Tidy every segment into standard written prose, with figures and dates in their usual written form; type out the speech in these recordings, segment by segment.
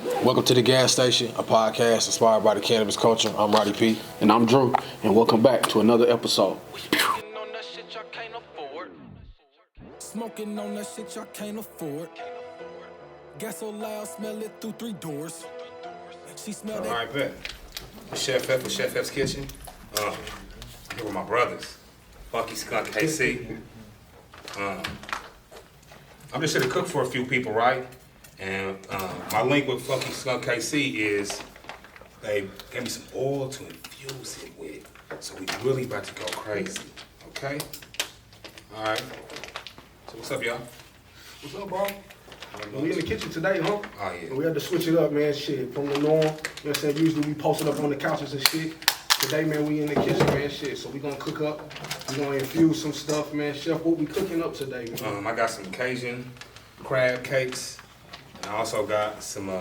Welcome to the gas station, a podcast inspired by the cannabis culture. I'm Roddy P. And I'm Drew, and welcome back to another episode. Smoking on that shit y'all can't afford. Gas so loud, smell it through 3 doors. She smelled it. All right, bet. Chef Heff with Chef Heff's Kitchen. I'm here with my brothers, Funky Skunk, KC. I'm just here to cook for a few people, right? And my link with Funky Skunk KC is they gave me some oil to infuse it with. So we really about to go crazy, okay? All right. So what's up, y'all? What's up, bro? We in the kitchen today, huh? Oh, yeah. We had to switch it up, man, shit, from the norm. You know what I'm saying? Usually we posted up on the couches and shit. Today, man, we in the kitchen, man, shit. So we gonna cook up. We gonna infuse some stuff, man. Chef, what we cooking up today, man? I got some Cajun crab cakes. And I also got some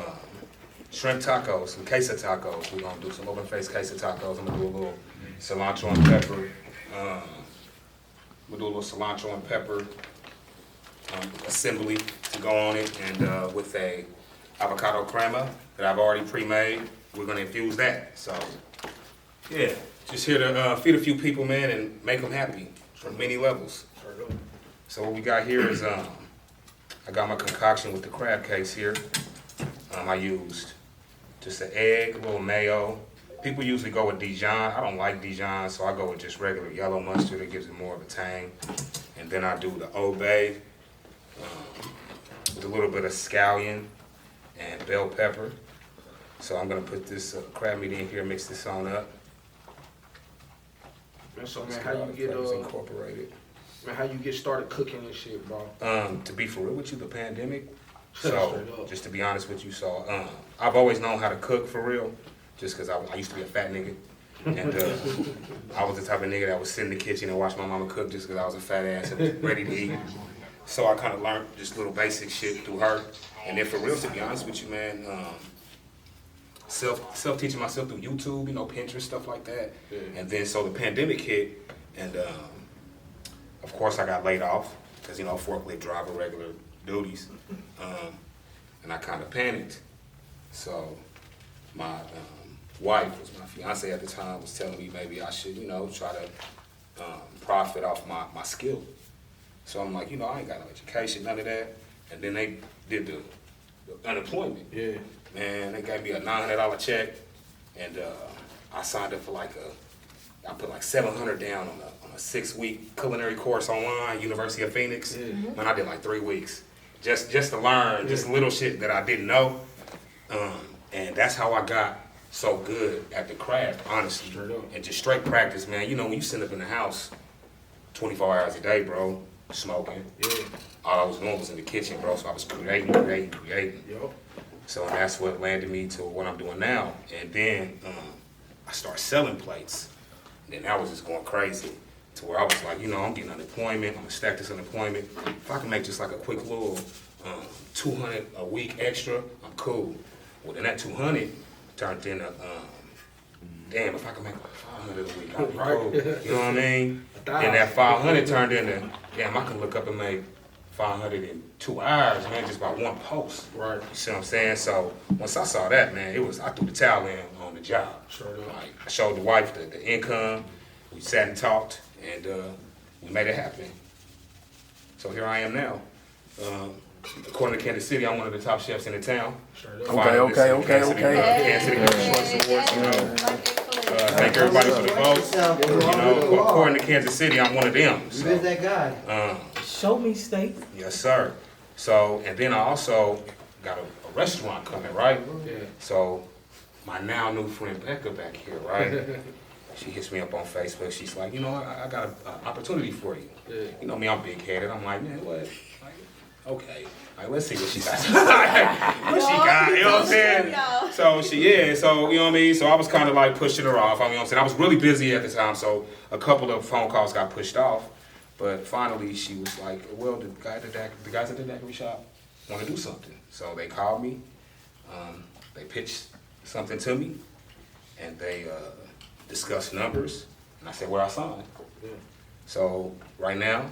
shrimp tacos, some queso tacos. We're gonna do some open face queso tacos. I'm gonna do a little cilantro and pepper. We'll do a little cilantro and pepper assembly to go on it, and with a avocado creama that I've already pre-made, we're gonna infuse that. So, yeah, just here to feed a few people, man, and make them happy from many levels. So what we got here is I got my concoction with the crab cakes here. I used just an egg, a little mayo. People usually go with Dijon. I don't like Dijon, so I go with just regular yellow mustard. It gives it more of a tang. And then I do the Old Bay with a little bit of scallion and bell pepper. So I'm gonna put this crab meat in here, mix this on up. Man, so, man, how you get incorporated. Man, how you get started cooking and shit, bro? To be for real with you, the pandemic. So, just to be honest with you, so I've always known how to cook for real, just because I used to be a fat nigga. And I was the type of nigga that would sit in the kitchen and watch my mama cook just because I was a fat ass and was ready to eat. So I kind of learned just little basic shit through her. And then for real, to be honest with you, man, self-teaching myself through YouTube, you know, Pinterest, stuff like that. Yeah. And then so the pandemic hit, and of course I got laid off because, you know, forklift driver, regular duties. And I kind of panicked. So my wife, was my fiance at the time, was telling me maybe I should, you know, try to profit off my skill. So I'm like, you know, I ain't got no education, none of that. And then they did the unemployment. Yeah. Man, they gave me a $900 check, and I signed up for I put like $700 down on a 6-week culinary course online, University of Phoenix. Yeah. Man, I did like 3 weeks. Just to learn, just little shit that I didn't know. And that's how I got so good at the craft, honestly. And just straight practice, man. You know, when you sit up in the house 24 hours a day, bro, smoking. Yeah. All I was doing was in the kitchen, bro, so I was creating. Yep. So that's what landed me to what I'm doing now. And then I started selling plates. And then that was just going crazy to where I was like, you know, I'm getting unemployment. I'm gonna stack this unemployment. If I can make just like a quick little $200 a week extra, I'm cool. Well, then that 200 turned into, damn, if I can make like 500 a week, I'd be cool. You know what I mean? And that 500 turned into, damn, I can look up and make 500 in 2 hours, man, just by one post. Right. You see what I'm saying? So once I saw that, man, I threw the towel in on the job. Like, I showed the wife the income. We sat and talked, and we made it happen. So here I am now. According to Kansas City, I'm one of the top chefs in the town. Okay. Kansas City Choice Awards, you know. Thank everybody for the votes. You know, according to Kansas City, I'm one of them. So, where's that guy? Show me steak. Yes, sir. So, and then I also got a restaurant coming, right? Yeah. So, my now new friend Becca back here, right? She hits me up on Facebook. She's like, you know, I got an opportunity for you. Yeah. You know me, I'm big-headed. I'm like, man, what? Like, okay. All right, let's see what she got. What she got, you know what I'm saying? So so, you know what I mean? So I was kind of like pushing her off, you know what I'm saying? I was really busy at the time, so a couple of phone calls got pushed off. But finally, she was like, well, the guys at the daiquiri shop want to do something. So they called me, they pitched something to me, and they discussed numbers, and I said, where I signed. Yeah. So right now,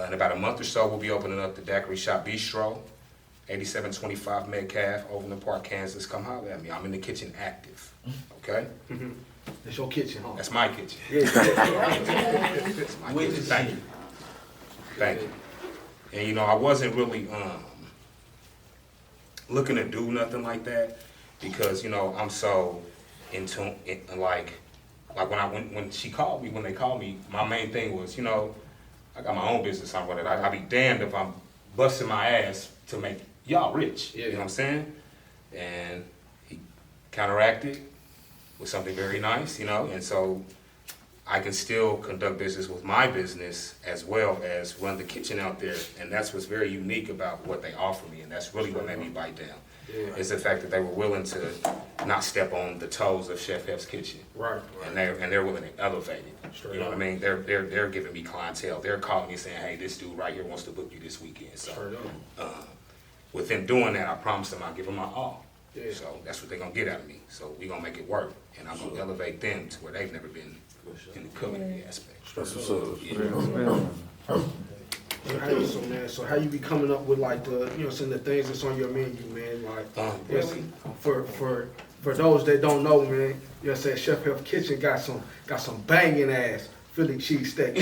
in about a month or so, we'll be opening up the Daiquiri Shop Bistro 8725 Metcalf, Overland Park, Kansas. Come holler at me. I'm in the kitchen active. Okay? It's your kitchen, huh? That's my kitchen. Yeah. That's my kitchen. Thank you. Thank you. And you know, I wasn't really looking to do nothing like that because you know I'm so into like when they called me, my main thing was, you know, I got my own business. I'm running. I'd be damned if I'm busting my ass to make y'all rich. Yeah. You know what I'm saying? And he counteracted with something very nice, you know, and so I can still conduct business with my business as well as run the kitchen out there. And that's what's very unique about what they offer me, and that's really what made me bite down. Yeah. Is the fact that they were willing to not step on the toes of Chef Heff's kitchen. Right. And they're willing to elevate it. You know what I mean? They're giving me clientele. They're calling me saying, hey, this dude right here wants to book you this weekend. So with them doing that, I promised them I'll give them my all. Yeah. So that's what they're gonna get out of me. So we're gonna make it work. And I'm gonna elevate them to where they've never been in the culinary aspect. That's what's up. So how you be coming up with like the, you know, some of the things that's on your menu, man? Like, yes, for those that don't know, man, you know what I'm saying, Chef Heff Kitchen got some banging ass Philly cheesesteak.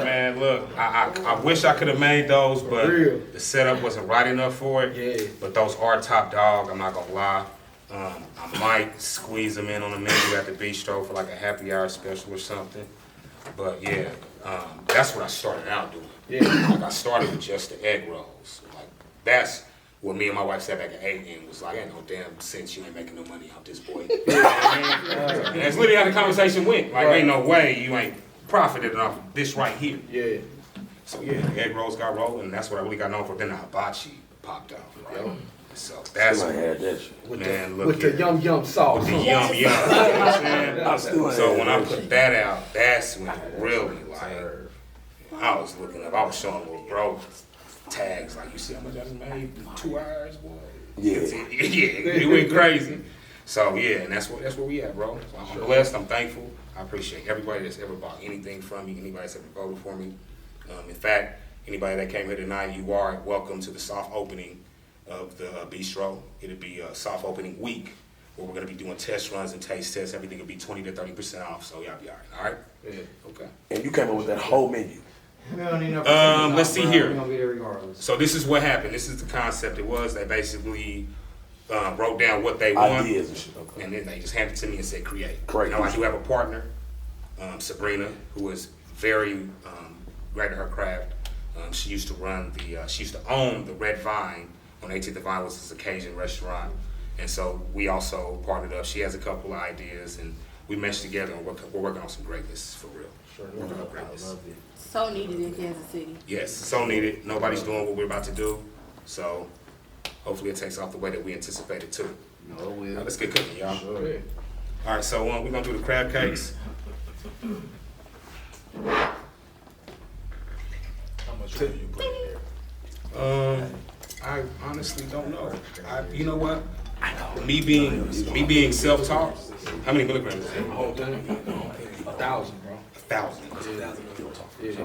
Man, look, I wish I could have made those, but the setup wasn't right enough for it. Yeah. But those are top dog, I'm not gonna lie. I might squeeze them in on the menu at the bistro for like a happy hour special or something. But yeah, that's what I started out doing. Yeah. Like I started with just the egg rolls. Like that's what me and my wife sat back and ate and was like, ain't no damn sense you ain't making no money off this boy. You know what I mean? And that's literally how the conversation went. Like ain't no way you ain't profited off this right here. Yeah. So yeah, the egg rolls got rolling, and that's what I really got known for. Then the hibachi popped out, right? So that's had that shit. With the yum yum sauce. With the yum yum. You know what I'm saying? So when I put that out, that's when really like I was looking up. I was showing little bro tags like, you see how much I just made in 2 hours, boy? Yeah. It went crazy. So yeah, and that's where we at, bro. So I'm blessed. I'm thankful. I appreciate everybody that's ever bought anything from me. Anybody that's ever voted for me. In fact, anybody that came here tonight, you are welcome to the soft opening of the bistro. It'll be a soft opening week where we're gonna be doing test runs and taste tests. Everything will be 20 to 30% off. So y'all be all right. All right? Yeah. Okay. And you came up with that whole menu. Let's see here. We're gonna be there regardless. So this is what happened. This is the concept. It was they basically wrote down what they want, Ideas and shit. Okay. and then they just handed it to me and said create. Great. Now I do have a partner, Sabrina, who is very great at her craft. She used to own the Red Vine on 18th and Vine, which is a Cajun restaurant, and so we also partnered up. She has a couple of ideas, and we meshed together, and we're working on some greatness for real. Working on greatness. So needed in Kansas City. Yes, so needed. Nobody's doing what we're about to do, so hopefully it takes off the way that we anticipated too. No, we Now, let's get cooking, y'all. Yeah. All right, so we're gonna do the crab cakes. How much will you put in here? I honestly don't know. You know what? Me being self-taught. How many milligrams is The it? whole thing, 1,000, bro. 1,000. Yeah.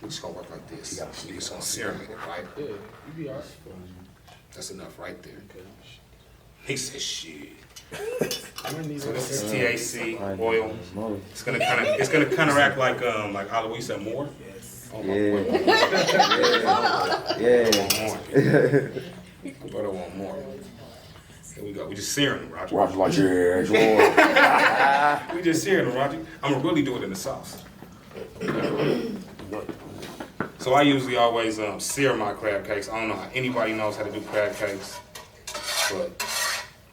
We're just gonna work like this. You're just gonna serum it, right? Yeah, you be alright. That's enough right there. He said, shit. I need So this is that. THC oil. It's gonna counteract like Aloe said more. Oh, my boy. My brother want more. Here we go. We just searing them, Roger. Roger like, yeah, sure. We just searing them, Roger. I'm gonna really do it in the sauce. So I usually always sear my crab cakes. I don't know how anybody knows how to do crab cakes, but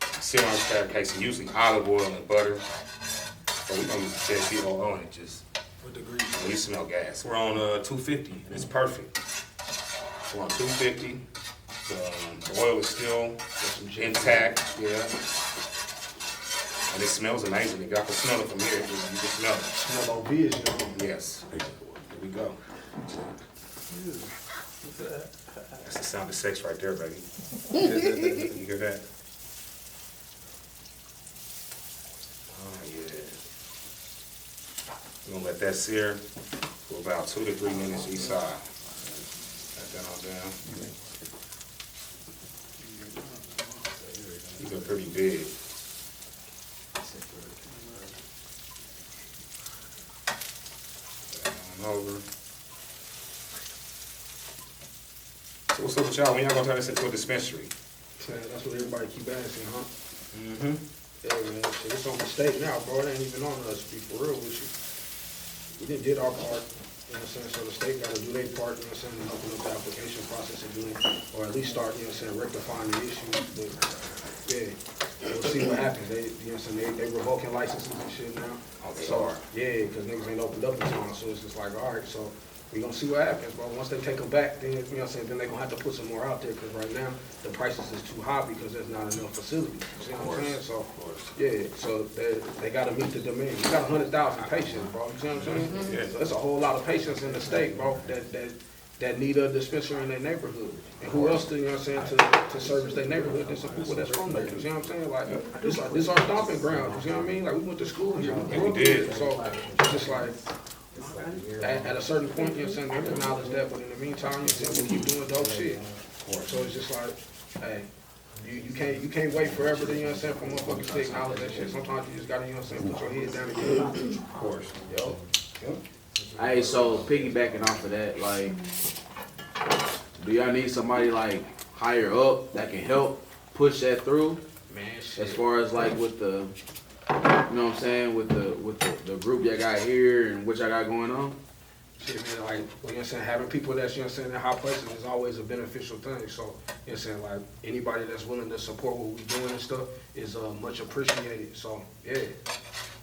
I sear my crab cakes and usually olive oil and butter. So we're gonna use the JC oil and it just, What degrees? we smell gas. We're on 250 and it's perfect. We're on 250. The oil is still intact, yeah. And it smells amazing. I can smell it from here. You can smell it. Smell about vision. Yes. Here we go. That's the sound of sex right there, baby. You hear that? Oh, yeah. We're gonna let that sear for about 2 to 3 minutes each side. Got that on down. These are pretty big. Down over. So what's up with y'all? When y'all gonna turn this into a dispensary? That's what everybody keep asking, huh? Mm-hmm. Yeah, man, shit, it's on the state now, bro. It ain't even on us, to be for real with you. We did our part, you know what I'm saying? So the state gotta do their part, you know what I'm saying, and open up the application process and doing, or at least start, you know what I'm saying, rectifying the issue. But, yeah, we'll see what happens. They, you know what I'm saying, they revoking licenses and shit now. Oh, they So, are. yeah, because niggas ain't opened up in time, so it's just like, all right, so we gonna see what happens, bro. Once they take them back, then, you know what I'm saying, then they gonna have to put some more out there, because right now, the prices is too high because there's not enough facilities. You see what I'm saying? So, yeah, so they gotta meet the demand. You got 100,000 patients, bro. You see what I'm saying? Yeah. So that's a whole lot of patients in the state, bro, that need a dispensary in their neighborhood. And who else, you know what I'm saying, to service their neighborhood than some people that's from there. You see what I'm saying? Like, this our stomping ground. You see what I mean? Like, we went to school here. We grew up here. So, it's just like, at a certain point, you know what I'm saying, they acknowledge that, but in the meantime, you know what I'm saying, we keep doing dope shit. So it's just like, hey, you can't wait forever to, you know what I'm saying, for motherfuckers to acknowledge that shit. Sometimes you just gotta, you know what I'm saying, put your head down and get it. Of course. Yo. Hey, so piggybacking off of that, like, do y'all need somebody like higher up that can help push that through? Man, shit. As far as like with the, you know what I'm saying, with the group y'all got here and what y'all got going on? Shit, man, like, you know what I'm saying, having people that's, you know what I'm saying, in high places is always a beneficial thing. So, you know what I'm saying, like, anybody that's willing to support what we doing and stuff is much appreciated. So, yeah,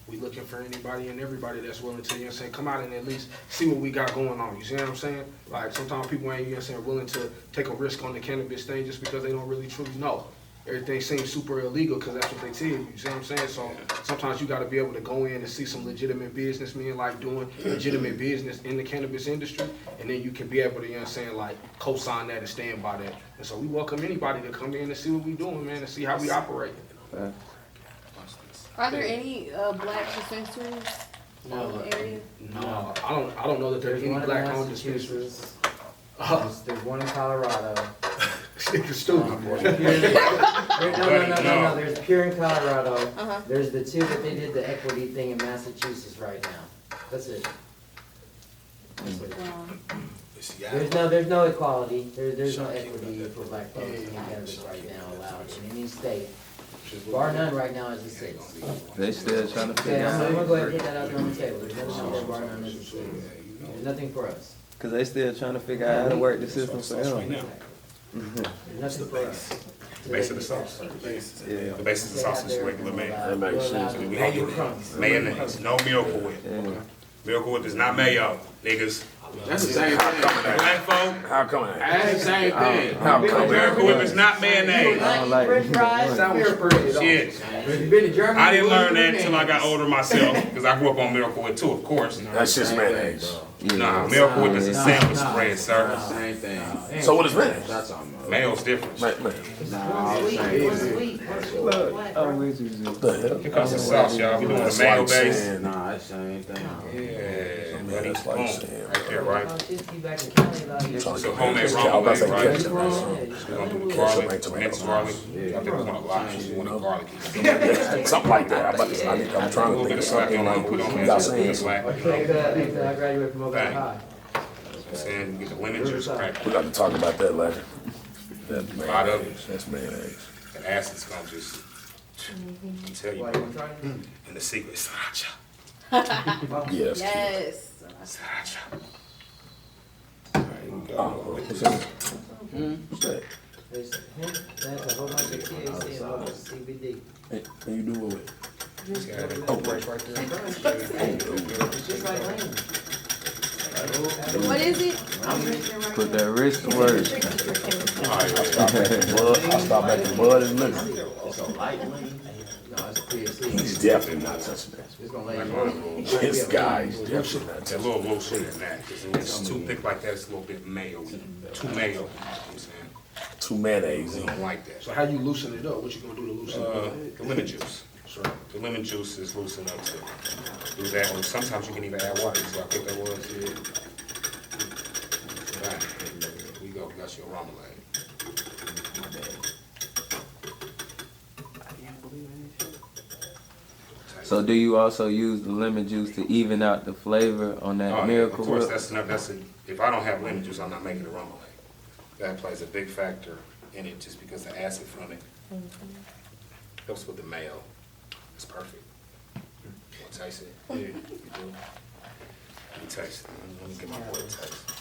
we looking for anybody and everybody that's willing to, you know what I'm saying, come out and at least see what we got going on. You see what I'm saying? Like, sometimes people ain't, you know what I'm saying, willing to take a risk on the cannabis thing just because they don't really truly know. Everything seems super illegal because that's what they tell you. You see what I'm saying? So sometimes you got to be able to go in and see some legitimate businessmen like doing legitimate business in the cannabis industry, and then you can be able to, you know what I'm saying, like co-sign that and stand by that. And so we welcome anybody to come in and see what we doing, man, and see how we operate. Are there any black dispensaries in the area? No, I don't know that there's any black-owned dispensaries. There's one in Colorado. Nigga stupid, boy. No. There's Pure in Colorado. Uh-huh. There's the two that they did the equity thing in Massachusetts right now. That's it. There's no equality. There's no equity for black folks in cannabis right now allowed in any state. Bar none right now is the state. They still trying to Okay, figure I'm out. going to go ahead and put that out there on the table. There's nothing out there, bar none is the state. There's nothing for us. Cause they still trying to figure out how to work the system for them. There's nothing for us. The base of the sauce. Yeah. The base of the sauce is regular mayo. That makes sense. We gonna do mayonnaise, no Miracle Whip. Miracle Whip is not mayo, niggas. That's the same thing. Black folk, How come that? That's the same thing. How come Miracle Whip is not mayonnaise. I don't like French fries, Sandwich spread, though. Shit. If you've been to Germany, I didn't go to learn that Germany. until I got older myself, because I grew up on Miracle Whip too, of course. That's just mayonnaise. Nah, Miracle Whip is a sandwich spread, sir. Same thing. So what is mayonnaise? That's all I'm about. Mayo's different. Nah, all the Sweet, same what's thing. sweet? What's Look, black, oh, bro? we just What the hell? Here comes the sauce, y'all. We doing the That's mayo like base. saying, Nah, that's the same thing. Yeah, buddy. that's like Boom. saying, Right there, right? Oh, shit, you back in Cali about it. It's a homemade I was rum about to base, say right? ketchup. We're gonna do the garlic, mixed garlic. I think we want a lot, we want a garlic. Something like that. I'm trying to think of something like what you got saying. Slack, you Okay, know? I graduated from Oakland Bang. High. Saying, you get the lemon juice, crack. We got to talk about that later. That A lot of mayonnaise. That's mayonnaise. And acid's gonna just, I tell you, Why, you wanna try it? and the secret, sriracha. Yes. Yes. Sriracha. What's that? What's that? There's hemp, that's a whole bunch of THC and a whole bunch of CBD. Hey, can you do it with? It's just like rain. What is it? put that wrist to work. I stop making mud and liquor. It's a light lean. No, it's THC. He's definitely not touching that. It's gonna lay you This guy's definitely not It's a touching little looser than that, because if it's too thick like that, it's a little bit mayo, too mayo, you know what I'm saying? Too mayonnaise. I don't like that. So how you loosen it up? What you gonna do to loosen it up? The lemon juice. The lemon juice is loose enough to do that, or sometimes you can even add water, so I think that was it. Right, here we go. you got your remoulade. So do you also use the lemon juice to even out the flavor on that Oh, yeah, Miracle of course, Whip? if I don't have lemon juice, I'm not making a remoulade. That plays a big factor in it just because the acid from it helps with the mayo. It's perfect. You want to taste it? Yeah, you do. Let me taste it. Let me get my boy a taste.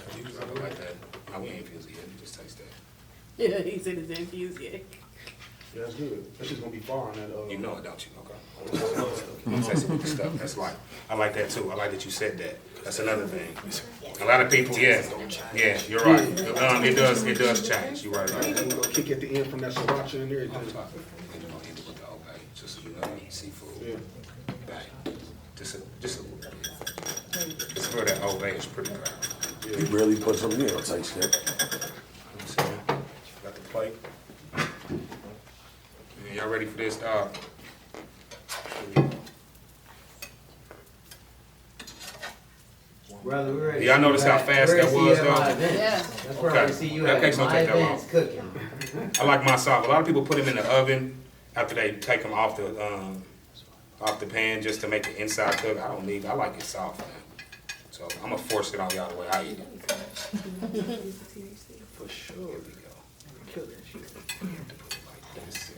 I don't like that. No, we ain't infused it yet. You just taste that. Yeah, he said it's infused, yeah. Yeah, that's good. That's just gonna be far on that. You know it, don't you? Okay. Taste it with the stuff. That's like, I like that too. I like that you said that. That's another thing. A lot of people, yeah, you're right. It does change. You're right. We're gonna kick at the end from that sriracha and everything. And you're gonna end it with the Old Bay, just so you know, seafood. Yeah. Bang. Just a little bit. It's for that Old Bay is pretty good. You really put some in, taste it. Got the plate. Y'all ready for this, dog? Brother, we're ready. Y'all notice how fast that was, though? Yeah. That's where I see you That at cakes don't my take that long. advanced cooking. I like my soft. A lot of people put them in the oven after they take them off the pan just to make the inside cook. I like it soft, man. So I'm gonna force it on y'all the way I eat it. For sure. Here we go. Kill that shit. You have to put it like this.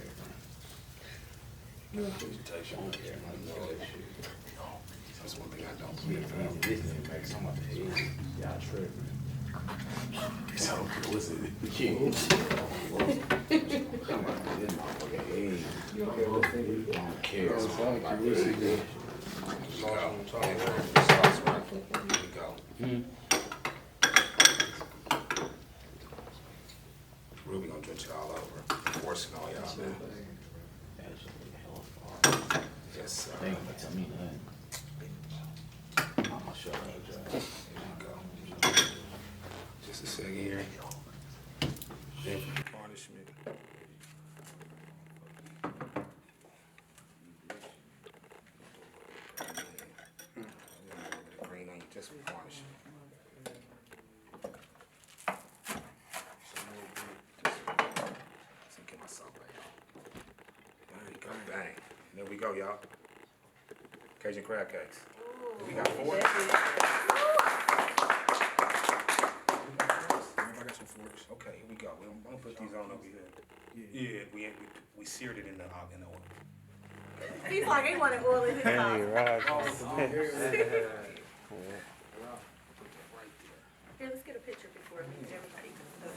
That's one thing I don't believe. Y'all tripping. So, what's it? The king. Ruby gonna drench it all over. Forcing all y'all, man. Yes, sir. There you go. Just a second here. Then garnishment. Green onion, just for garnishment. Get my salt right here. There you go, bang. There we go, y'all. Cajun crab cakes. We got 4. Everybody got some forks. Okay, here we go. I'm gonna put these on over here. Yeah, we seared it in the oil. He's like, he wanted oil in his mouth. Here, let's get a picture before everybody comes.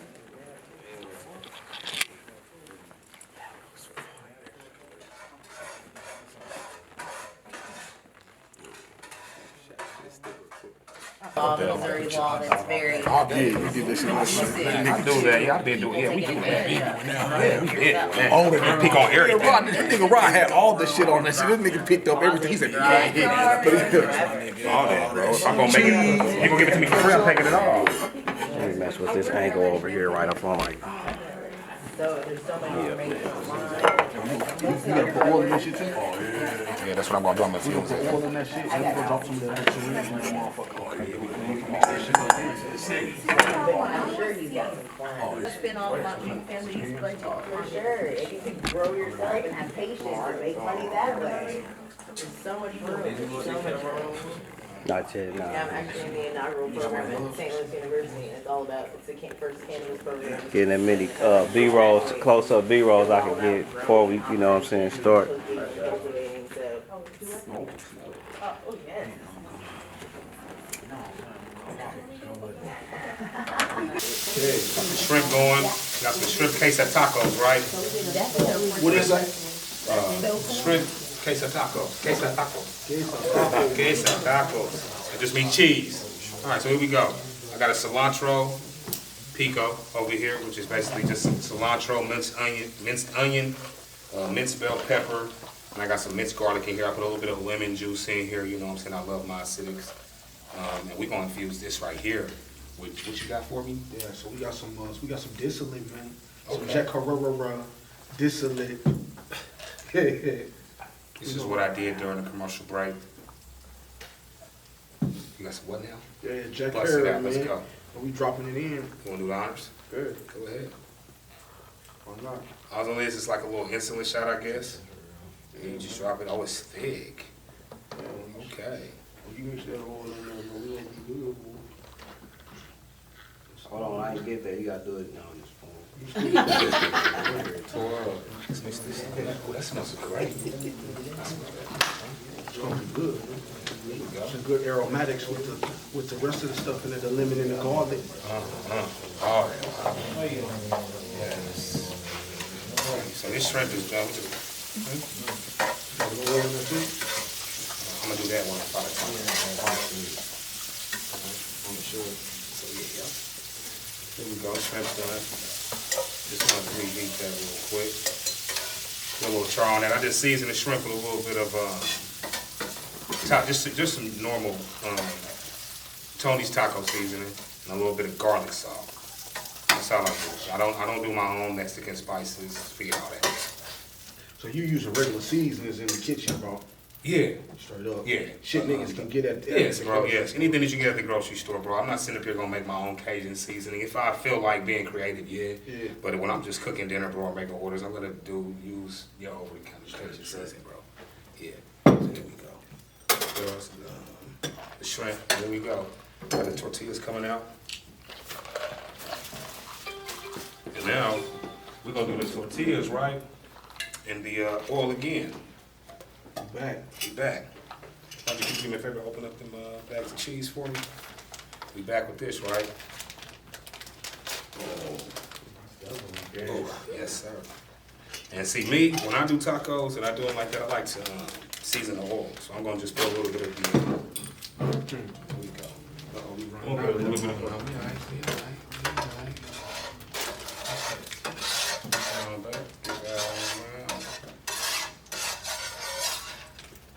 Missouri law that's very. I did. We did this shit. I do that. Yeah, I've been doing. Yeah, we do that. Yeah, we did. All that. Pick on everything. That nigga Rod had all the shit on that shit. This nigga picked up everything. He said, yeah. All that, bro. If I'm gonna make it, you gonna give it to me for free? I'm taking it all. Let me mess with this angle over here right up on my. So there's so many information online. You gotta put oil in that shit too? Oh, yeah. Yeah, that's what I'm gonna do. I'm gonna fuse it. Oil in that shit. I'm gonna drop some of that extra in that motherfucker. I'm sure he's got some plans. It's been all about your family's budget. For sure. And you can grow yourself and have patience and make money that way. There's so much room. So much room. Not yet, nah. Yeah, I'm actually in the inaugural program at St. Louis University, and it's all about, it's the first cannabis program. Getting that many B-rolls, close-up B-rolls I can get before we, you know what I'm saying, start. Cultivating, so. Oh, yes. Got the shrimp going. Got some shrimp queso tacos, right? What is that? Shrimp queso tacos. Queso tacos. Queso tacos. It just means cheese. All right, so here we go. I got a cilantro pico over here, which is basically just some cilantro, minced onion, minced bell pepper, and I got some minced garlic in here. I put a little bit of lemon juice in here. You know what I'm saying? I love my acidics. And we're gonna infuse this right here. What you got for me? Yeah, so we got some distillate, man. Some Jack Herrera distillate. This is what I did during the commercial break. You got some what now? Yeah, Jack Bust it Herrera, out. Let's man. go. Are we dropping it in? You wanna do the honors? Good. Go ahead. Why not? All it is like a little insulin shot, I guess. And you just drop it. Oh, it's thick. Okay. You mix that oil in there, but we won't be good, boy. Hold on, I ain't get that. You gotta do it now on this phone. Let's mix this. Oh, that smells great. It's gonna be good. Some good aromatics with the rest of the stuff in it, the lemon and the garlic. Oh, yes. So this shrimp is done. I'm gonna do that one at 5 times. On the shore. So yeah. Here we go, shrimp's done. Just want to reheat that real quick. Put a little char on that. I just seasoned the shrimp with a little bit of just some normal Tony's taco seasoning and a little bit of garlic salt. That's all I do. I don't do my own Mexican spices. Forget all that. So you using regular seasonings in the kitchen, bro? Yeah. Straight up. Yeah. Shit niggas can get at. Yes, bro, yes. Anything that you get at the grocery store, bro. I'm not sitting up here gonna make my own Cajun seasoning. If I feel like being creative, yeah. But when I'm just cooking dinner, bro, or making orders, I'm gonna use your over the kind of Cajun seasoning, bro. Yeah. So here we go. The shrimp, here we go. Got the tortillas coming out. And now, we're gonna do the tortillas, right? And the oil again. We back. Why don't you do me a favor, open up them bags of cheese for me? We back with this, right? Oh, yes, sir. And see, me, when I do tacos and I do them like that, I like to season the oil. So I'm gonna just put a little bit of the. Here we go. Uh-oh, we running out. A little bit of.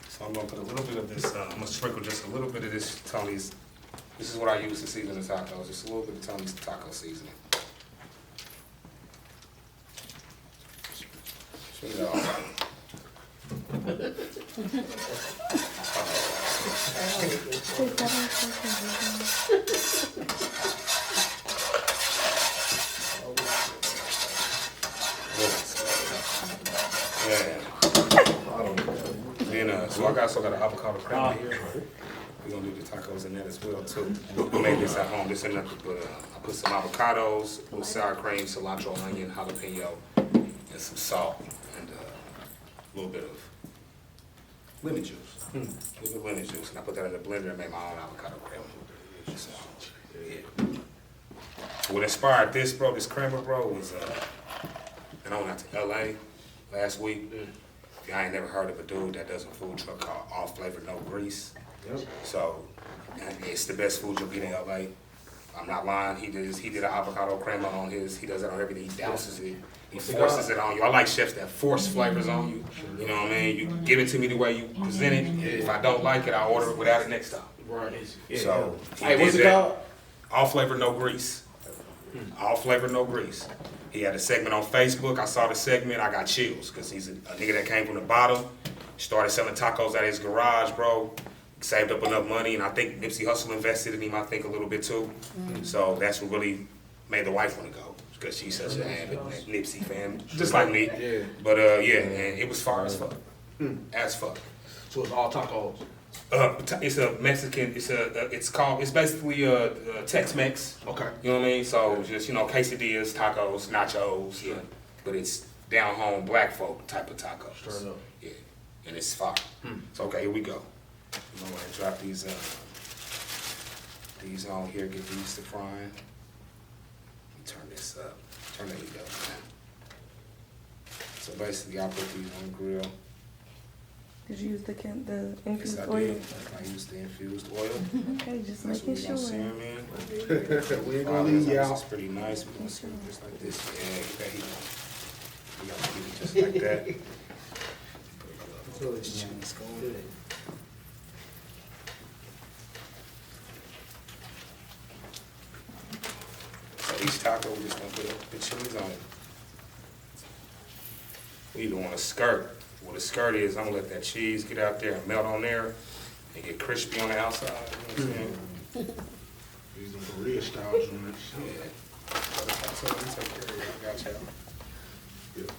So I'm gonna put a little bit of this, I'm gonna sprinkle just a little bit of this Tony's, this is what I use to season the tacos, just a little bit of Tony's taco seasoning. Shake it all. Yeah. Then, so I also got an avocado creama here. We're gonna do the tacos in that as well too. We made this at home. This ain't nothing but I put some avocados, a little sour cream, cilantro, onion, jalapeno, and some salt, and a little bit of lemon juice. A little bit of lemon juice, and I put that in the blender and made my own avocado creama. So, yeah. What inspired this, bro? This creama, bro, was and I went out to LA last week. I ain't never heard of a dude that does a food truck called All Flavor No Grease. So it's the best food you'll get in LA. I'm not lying. He did an avocado crema on his. He does it on everything. He douses it. He forces it on you. I like chefs that force flavors on you. You know what I mean? You give it to me the way you present it. If I don't like it, I order it without it next time. Right. So Hey, what's it called? All Flavor No Grease. All Flavor No Grease. He had a segment on Facebook. I saw the segment. I got chills because he's a nigga that came from the bottom. Started selling tacos at his garage, bro. Saved up enough money, and I think Nipsey Hussle invested in him, I think, a little bit too. So that's what really made the wife want to go because she's such an avid Nipsey fan, just like me. But yeah, and it was fire as fuck. As fuck. So it's all tacos. It's a Mexican. It's basically a Tex-Mex. Okay. You know what I mean? So just quesadillas, tacos, nachos. Yeah. But it's down home black folk type of tacos. Straight up. Yeah. And it's fire. So okay, here we go. I'm gonna drop these on here. Get these to frying. Let me turn this up. Turn that heat up. So basically, I put these on the grill. Did you use the infused Yes, I oil? did. I used the infused oil. Okay, just That's making what we're gonna sure. sear 'em in. We ain't gonna leave you This out. is pretty nice. We're gonna sear 'em just like this. Yeah, get that heat on. We gotta keep it just like that. Cheese going. So each taco, we're just gonna put the cheese on it. We either want a skirt. What a skirt is, I'm gonna let that cheese get out there and melt on there and get crispy on the outside. You know what I'm saying? These are birria style joints. Yeah. So let me take care of it. I got y'all. Yeah.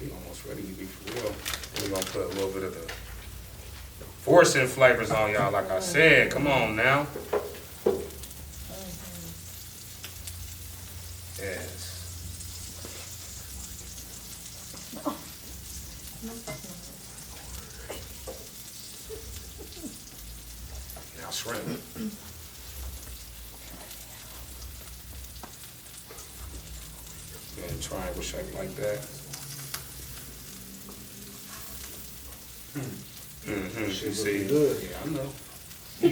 We almost ready to be for real. We're gonna put a little bit of the forcing flavors on y'all, like I said. Come on now. Yes. Now shrimp. And triangle shape like that. Mm-hmm. You see? Good. Yeah, I know. I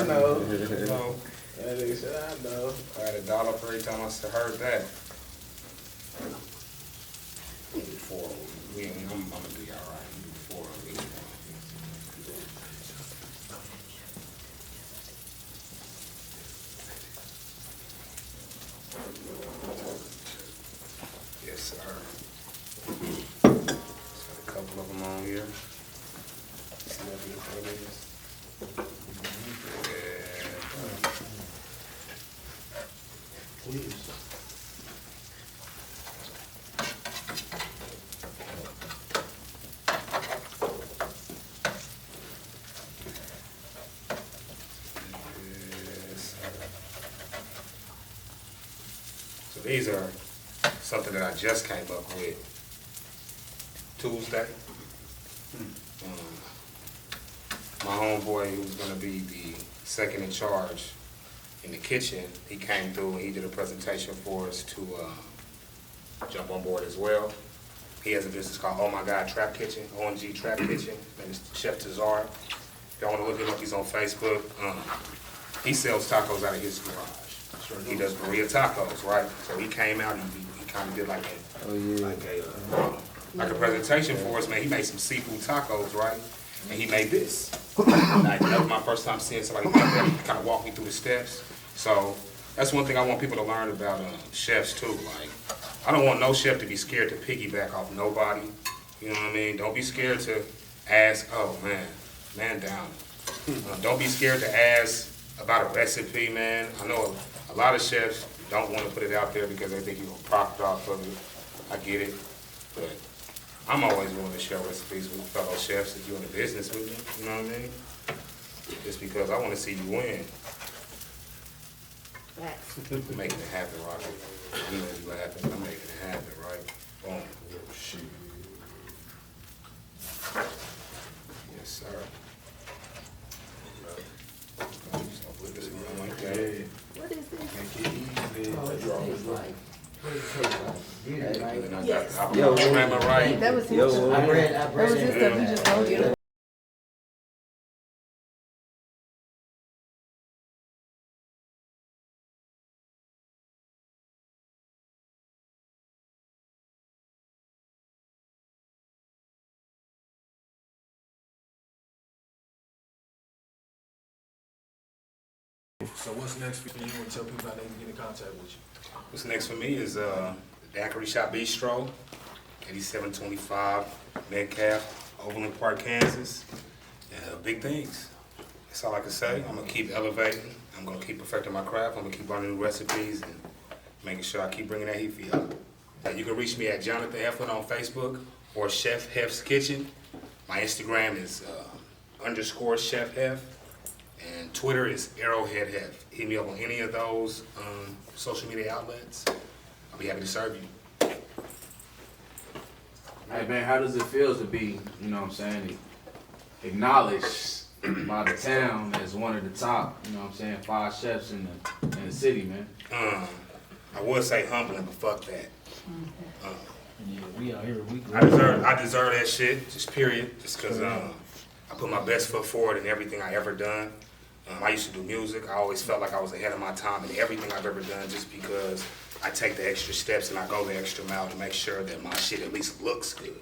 know. No. That nigga said, I know. I had $1 for every time I heard that. Four. I'm gonna do y'all right. Do 4 on each one. Yes, sir. Got a couple of them on here. See what the it is. Please. So these are something that I just came up with Tuesday. My homeboy, who's gonna be the second in charge in the kitchen, he came through and he did a presentation for us to jump on board as well. He has a business called Oh My God Trap Kitchen, ONG Trap Kitchen. And it's Chef Tazar. If y'all want to look him up, he's on Facebook. He sells tacos out of his garage. He does birria tacos, right? So he came out and he kind of did like a presentation for us, man. He made some seafood tacos, right? And he made this. That was my first time seeing somebody like that. He kind of walked me through the steps. So that's one thing I want people to learn about chefs too. Like, I don't want no chef to be scared to piggyback off nobody. You know what I mean? Don't be scared to ask, oh man down. Don't be scared to ask about a recipe, man. I know a lot of chefs don't want to put it out there because they think you're going to profit off of it. I get it. But I'm always willing to share recipes with fellow chefs if you're in a business with me. You know what I mean? Just because I want to see you win. I'm making it happen, Rocky. You know what's laughing. I'm making it happen, right? Boom. Shoot. Yes, sir. Just gonna put this around like that. What is this? Make it easy. Oh, it tastes like. What does it taste like? And then I got Yes. the avocado creama, right? That was his. I bred That was his it. stuff. He just told you. So what's next for you, and tell people how they can get in contact with you? What's next for me is the Daiquiri Shop Bistro, 8725 Metcalf, Overland Park, Kansas. Big things. That's all I can say. I'm gonna keep elevating. I'm gonna keep perfecting my craft. I'm gonna keep learning new recipes and making sure I keep bringing that heat for y'all. You can reach me at Jonathan Hefflin on Facebook or Chef Heff's Kitchen. My Instagram is _ Chef Heff. And Twitter is Arrowhead Heff. Hit me up on any of those social media outlets. I'll be happy to serve you. Hey man, how does it feel to be, you know what I'm saying, acknowledged by the town as one of the top, you know what I'm saying, 5 chefs in the city, man? I would say humbling, but fuck that. Yeah, we out here. I deserve that shit, just period. Just because I put my best foot forward in everything I ever done. I used to do music. I always felt like I was ahead of my time in everything I've ever done just because I take the extra steps and I go the extra mile to make sure that my shit at least looks good.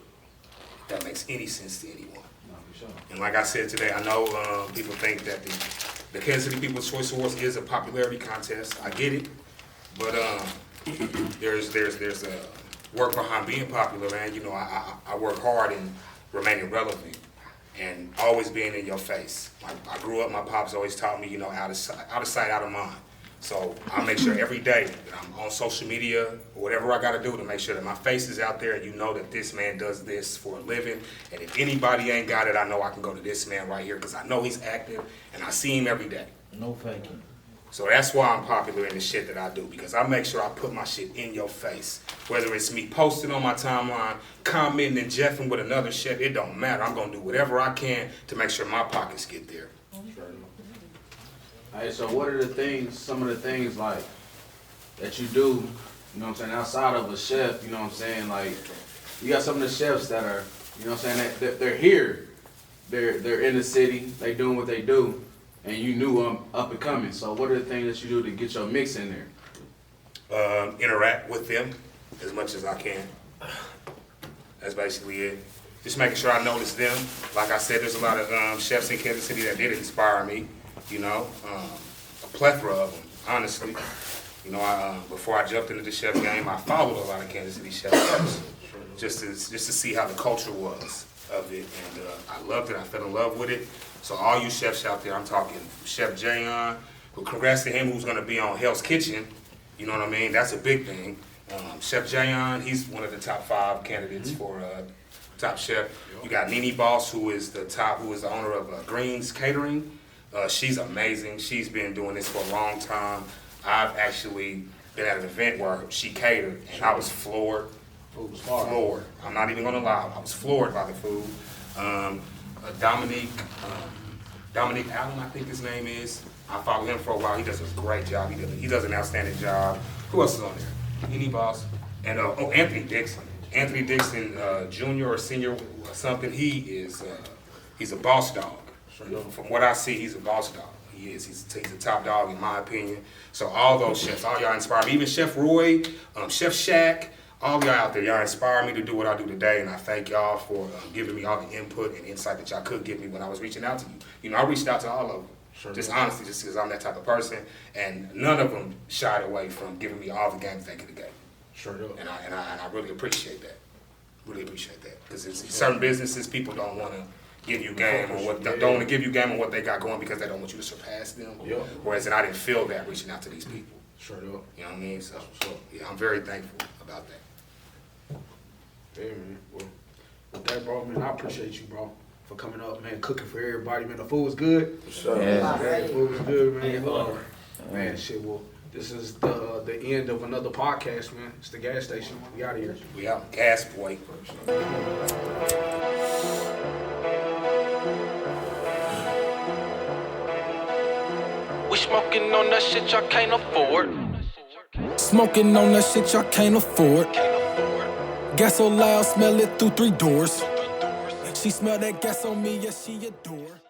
that makes any sense to anyone. No, for sure. And like I said today, I know people think that the Kansas City People's Choice Awards is a popularity contest. I get it, but there's a work behind being popular, man. You know, I work hard in remaining relevant and always being in your face. I grew up, my pops always taught me, you know, out of sight, out of mind. So I make sure every day that I'm on social media or whatever I got to do to make sure that my face is out there and you know that this man does this for a living. And if anybody ain't got it, I know I can go to this man right here because I know he's active and I see him every day. No faking. So that's why I'm popular in the shit that I do, because I make sure I put my shit in your face. Whether it's me posting on my timeline, commenting and jeffing with another chef, it don't matter. I'm gonna do whatever I can to make sure my pockets get there. Hey, so what are some of the things like that you do, you know what I'm saying, outside of a chef, you know what I'm saying, like you got some of the chefs that are, you know what I'm saying, that they're here, they're in the city, they doing what they do, and you knew them up and coming. So what are the things that you do to get your mix in there? Interact with them as much as I can. That's basically it. Just making sure I notice them. Like I said, there's a lot of chefs in Kansas City that did inspire me. You know, a plethora of them, honestly. You know, before I jumped into the chef game, I followed a lot of Kansas City chefs first, just to see how the culture was of it, and I loved it. I fell in love with it. So all you chefs out there, I'm talking Chef Jayon, who congrats to him, who's going to be on Hell's Kitchen. You know what I mean? That's a big thing. Chef Jayon, he's one of the top 5 candidates for top chef. You got Nene Boss, who is the owner of Greens Catering. She's amazing. She's been doing this for a long time. I've actually been at an event where she catered, and I was floored. Food was Floored. I'm not even gonna lie. I was floored by the food. Dominique Allen, I think his name is. I followed him for a while. He does a great job. He does an outstanding job. Who else is on there? Nene Boss. And Anthony Dixon. Anthony Dixon, junior or senior or something. He's a boss dog. From what I see, he's a boss dog. He is. He's a top dog in my opinion. So all those chefs, all y'all inspire me. Even Chef Roy, Chef Shaq, all y'all out there, y'all inspire me to do what I do today, and I thank y'all for giving me all the input and insight that y'all could give me when I was reaching out to you. You know, I reached out to all of them. Sure. Just honestly, just because I'm that type of person, and none of them shied away from giving me all the games they could have gave. Sure do. And I really appreciate that. Really appreciate that, because certain businesses, people don't want to give you game on what don't want to give you game on what they got going because they don't want you to surpass them. Yeah. Whereas, and I didn't feel that reaching out to these people. Sure do. You know what I mean? So yeah, I'm very thankful about that. Yeah, man. Well, with that, bro, man, I appreciate you, bro, for coming up, man, cooking for everybody, man. The food was good. Sure. Yeah. The food was good, man. Man, shit, well, this is the end of another podcast, man. It's the gas station. We out of here. We out. Gas boy. We smoking on that shit y'all can't afford. Smoking on that shit y'all can't afford. Gas so loud, smell it through 3 doors. She smell that gas on me, yes, she adore.